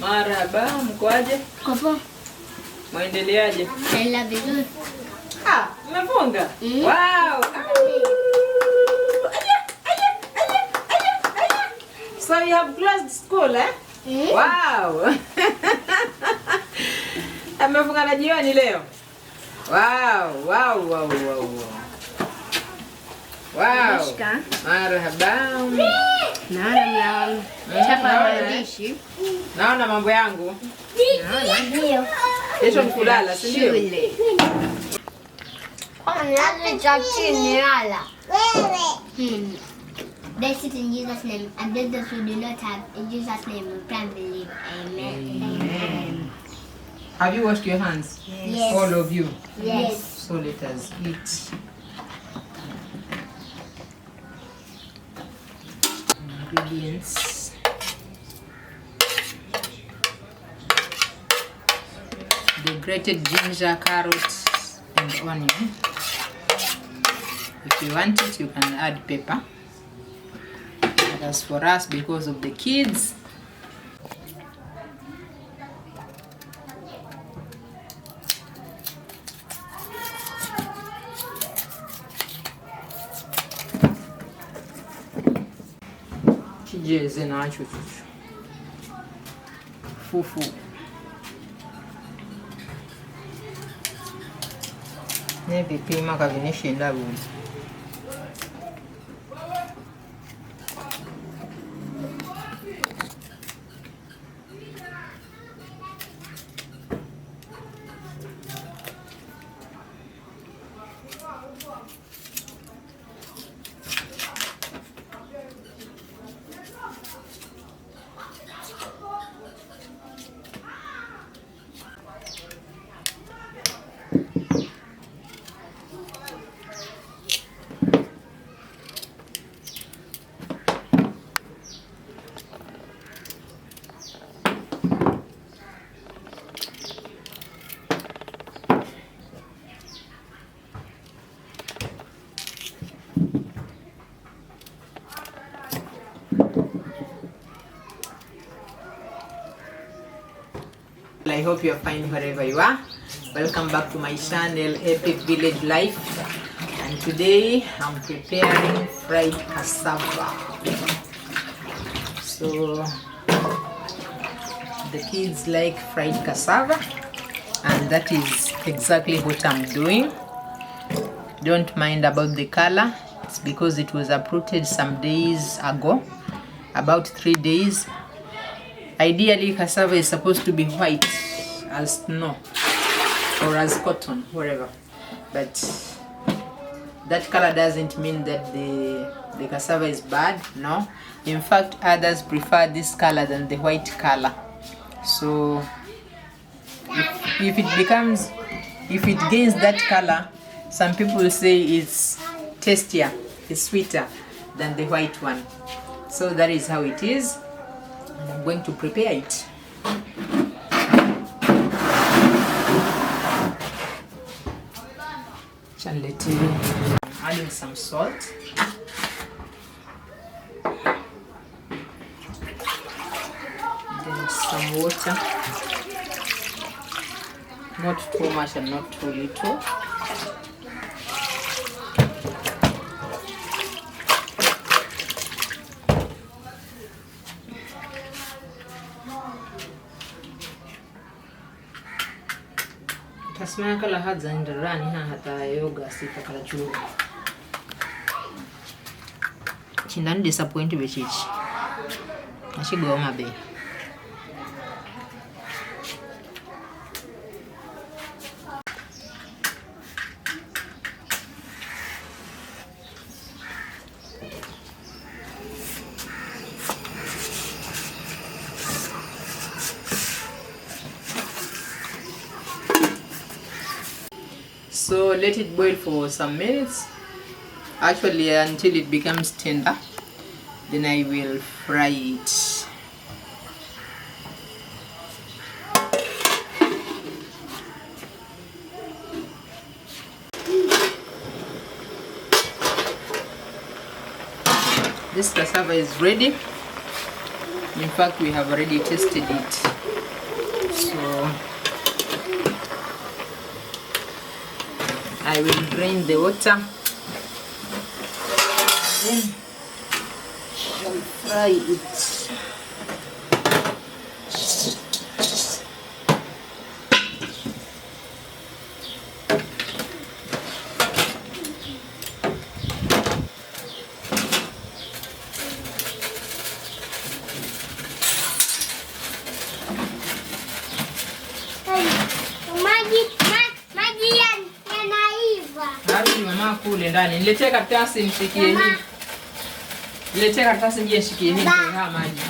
Marhaba, mkoaje? Kopo. Muendeleaje? Naendelea vizuri. Umefunga? Wow. So you have closed school, eh? Wow. Amefunga na jioni leo. Wow. Wow. Marhaba. Naona chapa maandishi. Naona mambo yangu. Ndio. Kesho mkulala, si ndio? Lazima chakini lala. Bless it in Jesus' name. And bless those who do not have. In Jesus' name we pray and believe. Amen. Have you washed your hands? Yes. All of you? Yes. So let us eat. Ingredients. The grated ginger, carrots, and onion. If you want it, you can add pepper. But as for us, because of the kids, kijeze nacho fufu. Nebipima kabinishinda buli. I hope you are fine wherever you are. Welcome back to my channel, Epic Village Life. And today I'm preparing fried cassava. So the kids like fried cassava, and that is exactly what I'm doing. Don't mind about the color. It's because it was uprooted some days ago, about 3 days. Ideally, cassava is supposed to be white as snow or as cotton, whatever. But that color doesn't mean that the cassava is bad. No. In fact, others prefer this color than the white color. So if it gains that color, some people say it's tastier, it's sweeter than the white one. So that is how it is. I'm going to prepare it. Adding some salt. Then some water. Not too much and not too little. Tasmaya kala hadza ndirani hata yoga sita kala chuo. Chindani disappoint bechichi. Ashigo mabe. So let it boil for some minutes, actually until it becomes tender. Then I will fry it. This cassava is ready. In fact, we have already tasted it. So I will drain the water, then shall fry it. Mama kule ndani. Niletee karatasi nishikie hii. Niletee karatasi nje nishikie hii kwa maji.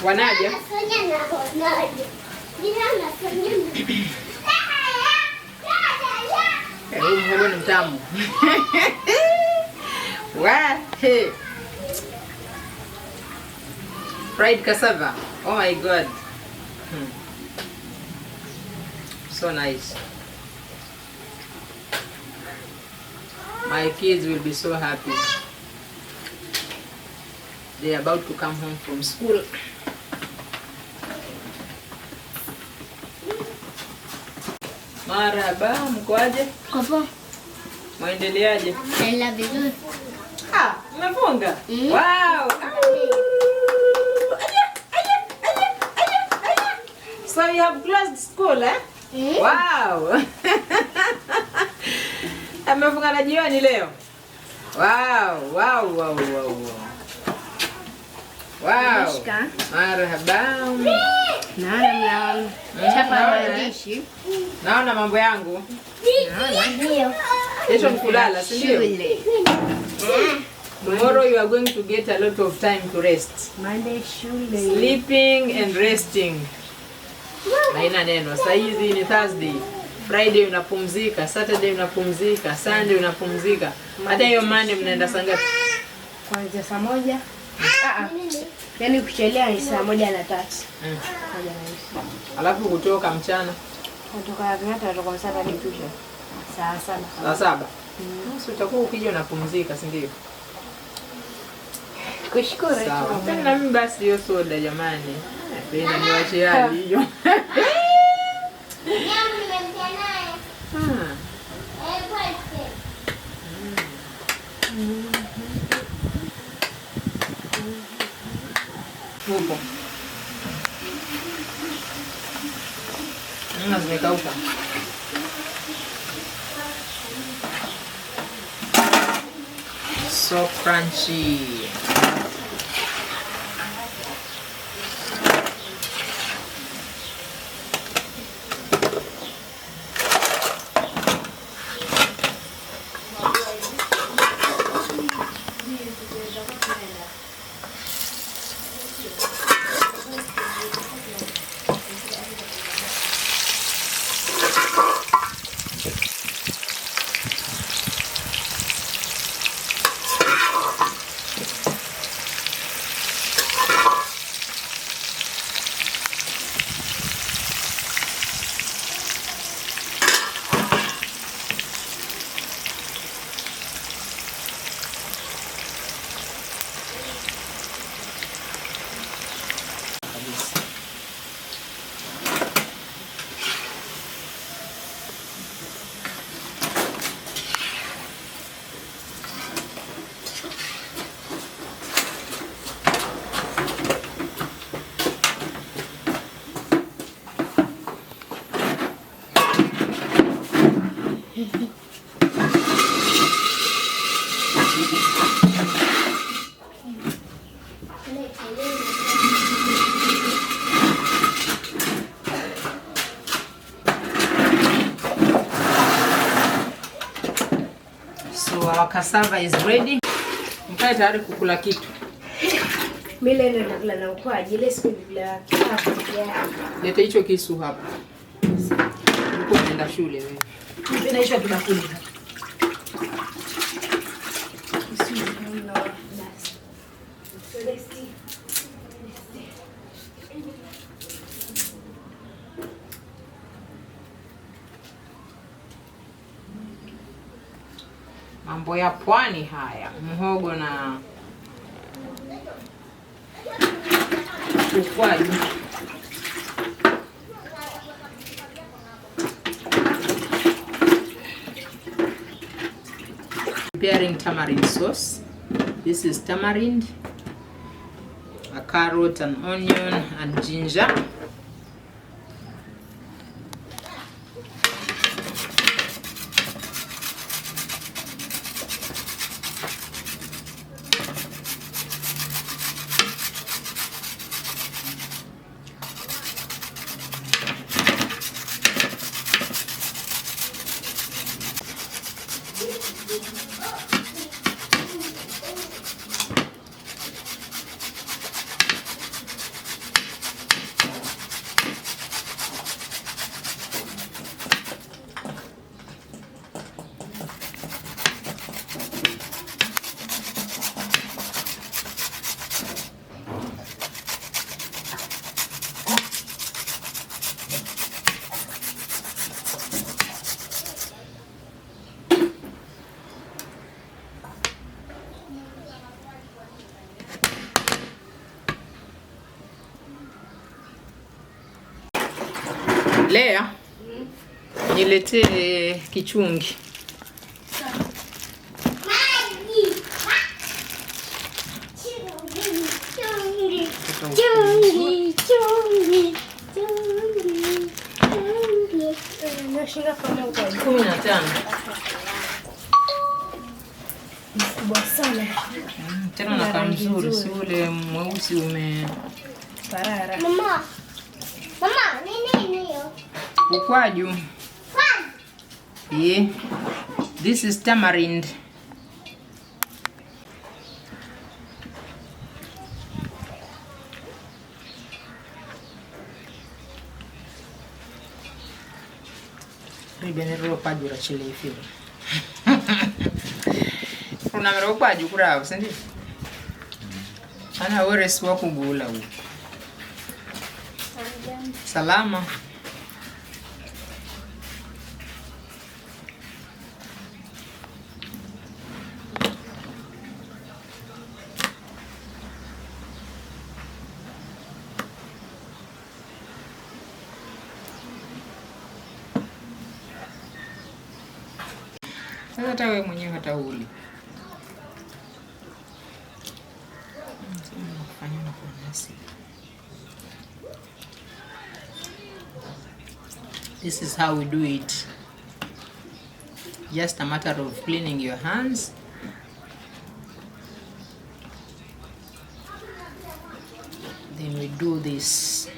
Wanaje? Huu ni mtamu. Fried cassava. Oh my god. So nice. My kids will be so happy. They are about to come home from school. Marhaba, mkoaje? Kopo. Muendeleaje? Naendelea vizuri. Umefunga? Wow. So you have closed school, eh? Wow. Amefunga na jioni leo. Wow. Marhaba. Naona mambo yangu. Ndio. Kesho mkulala, si ndio? Tomorrow you are going to get a lot of time to rest. Monday shule. Sleeping and resting. Haina neno. Sasa hizi ni Thursday. Friday unapumzika, Saturday unapumzika, Sunday unapumzika. Hata hiyo Monday mnaenda saa ngapi? Kuanzia saa 1. Yaani kuchelea ni saa 1:03. Alafu kutoka mchana. Kutoka viatu natoka saa 7 kisha. Saa 7. Saa 7. Sasa utakuwa ukija unapumzika, si ndio? Kushukuru. Sawa. Tena mimi basi hiyo soda jamani. Penda niwache hali hiyo. Huko. Zimekauka. So crunchy. cassava is ready. Mkae tayari kukula kitu. Mimi leo nakula na ukwaji, ile siku bila kitabu. Leta hicho kisu hapa. Uko unaenda shule wewe. Mimi naisha kibakuli. Mambo ya pwani haya, mhogo na ukwaju. Preparing tamarind sauce. This is tamarind, a carrot, an onion, and ginger. Lea, niletee kichungi. Nashinda kama ukwaji. 15. Mkubwa sana. Tena na kamzuri, si ule mweusi Parara. Mama, nini hiyo? ukwaju. Yeah. This is tamarind. Ribene ukwaju rachile ifyo. Una ukwaju kurao, sindi? Ana ore siwa kugula huko. Salama. Sasa hata wewe mwenyewe hata uli. This is how we do it. Just a matter of cleaning your hands. Then we do this.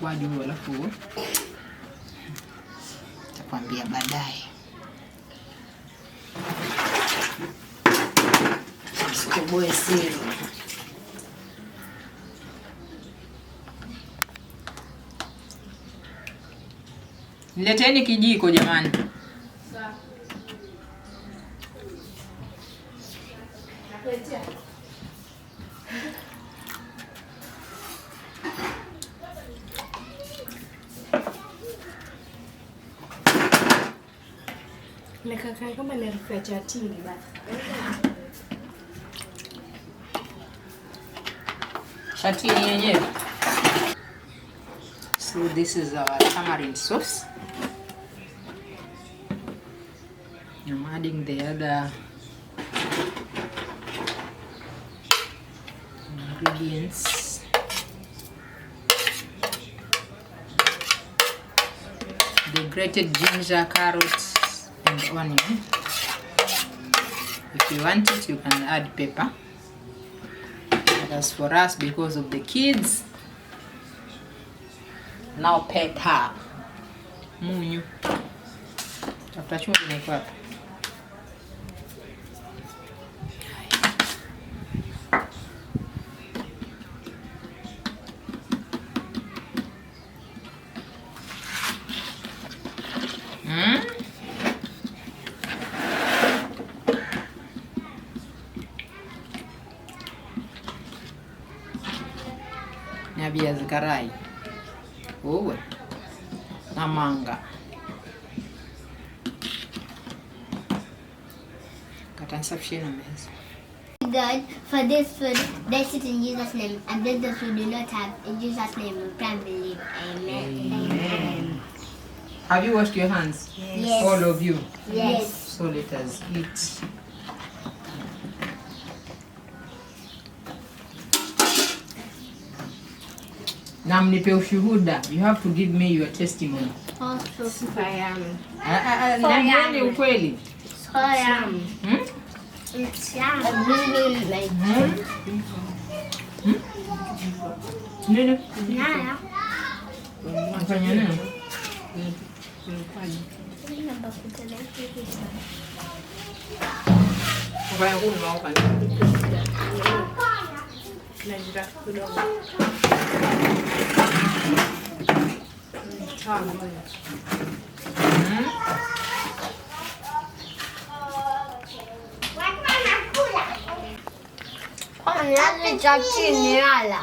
Kwa juu alafu takwambia baadaye. Sikoboe siri. Nileteni kijiko jamani. Sawa. Nakuletea. Nikakaa kama nilifanya chatini basi. Chatini yenyewe. So this is our tamarind sauce. I'm adding the other ingredients. The grated ginger, carrots, and onion. If you want it, you can add pepper. But as for us, because of the kids, now pepper. Munyu. Tafuta chumvi na iko hapa. Na viazi karai. Uwe. Na manga. Katasafishia na meza. God, for this food, bless it in Jesus' name, and bless those who do not have. In Jesus' name, we pray and believe. Amen. Amen. Have you washed your hands? Yes. All of you? Yes. So let us eat. Na mnipe ushuhuda. You have to give me your testimony. Also, Super yummy. Niambieni ukweli. so yummy. It's yummy. I really like it. Nini? Yeah. Mfanya nini? Mfanya kuni mauka. Najira kidogo. Tamu. Lazima chini yala.